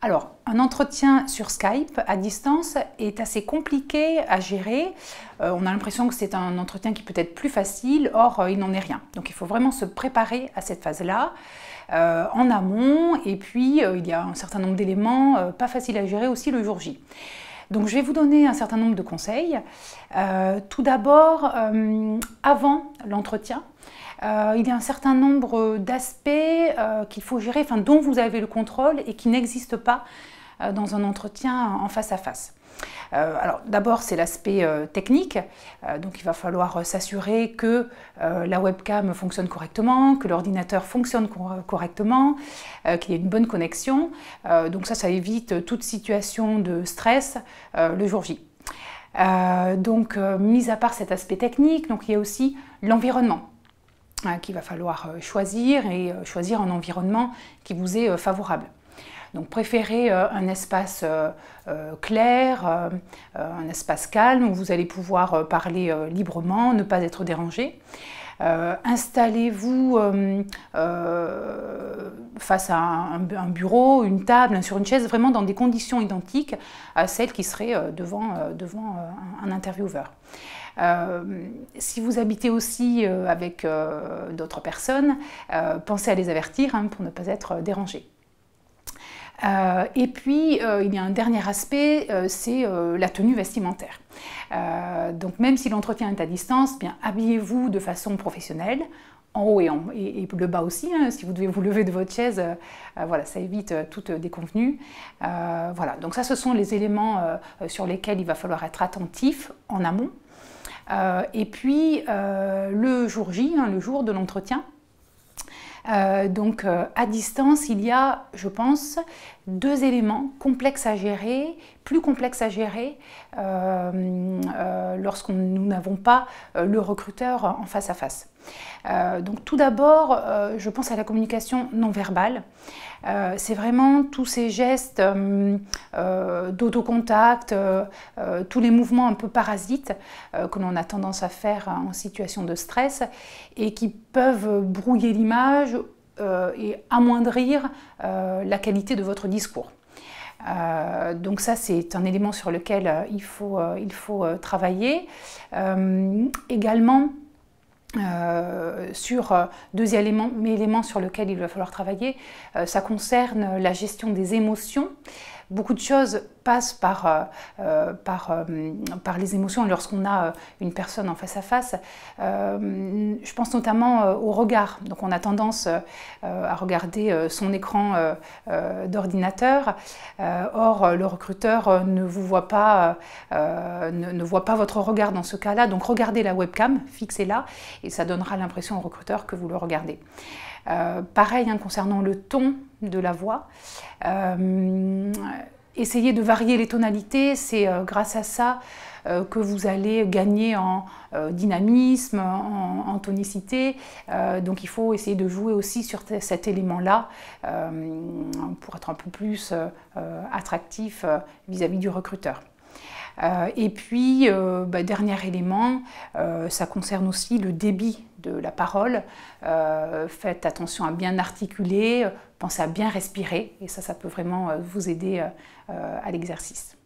Alors, un entretien sur Skype à distance est assez compliqué à gérer. On a l'impression que c'est un entretien qui peut être plus facile, or il n'en est rien. Donc il faut vraiment se préparer à cette phase-là en amont, et puis il y a un certain nombre d'éléments pas faciles à gérer aussi le jour J. Donc je vais vous donner un certain nombre de conseils. Tout d'abord, avant l'entretien, il y a un certain nombre d'aspects qu'il faut gérer, dont vous avez le contrôle et qui n'existent pas dans un entretien en face à face. Alors d'abord c'est l'aspect technique, donc il va falloir s'assurer que la webcam fonctionne correctement, que l'ordinateur fonctionne correctement, qu'il y ait une bonne connexion, donc ça évite toute situation de stress le jour J. Donc mis à part cet aspect technique, donc il y a aussi l'environnement qu'il va falloir choisir, et choisir un environnement qui vous est favorable. Donc préférez un espace clair, un espace calme où vous allez pouvoir parler librement, ne pas être dérangé. Installez-vous face à un bureau, une table, sur une chaise, vraiment dans des conditions identiques à celles qui seraient devant un intervieweur. Si vous habitez aussi avec d'autres personnes, pensez à les avertir pour ne pas être dérangé. Et puis, il y a un dernier aspect, c'est la tenue vestimentaire. Donc même si l'entretien est à distance, bien habillez-vous de façon professionnelle, en haut et le bas aussi, si vous devez vous lever de votre chaise, voilà, ça évite toute déconvenue. Voilà, donc ça, ce sont les éléments sur lesquels il va falloir être attentif en amont. Et puis, le jour J, le jour de l'entretien, donc à distance, il y a, je pense, deux éléments complexes à gérer, plus complexes à gérer lorsque nous n'avons pas le recruteur en face à face. Donc tout d'abord, je pense à la communication non verbale. C'est vraiment tous ces gestes d'autocontact, tous les mouvements un peu parasites que l'on a tendance à faire en situation de stress et qui peuvent brouiller l'image et amoindrir la qualité de votre discours. Donc ça, c'est un élément sur lequel il faut travailler. Également, sur deuxième élément sur lequel il va falloir travailler, ça concerne la gestion des émotions. Beaucoup de choses passent par les émotions lorsqu'on a une personne en face à face. Je pense notamment au regard. Donc on a tendance à regarder son écran d'ordinateur. Or, le recruteur ne vous voit pas, ne voit pas votre regard dans ce cas-là. Donc regardez la webcam, fixez-la, et ça donnera l'impression au recruteur que vous le regardez. Pareil concernant le ton de la voix. Essayez de varier les tonalités, c'est grâce à ça que vous allez gagner en dynamisme, en tonicité. Donc il faut essayer de jouer aussi sur cet élément-là pour être un peu plus attractif vis-à-vis du recruteur. Et puis, dernier élément, ça concerne aussi le débit de la parole. Faites attention à bien articuler, pensez à bien respirer, et ça peut vraiment vous aider à l'exercice.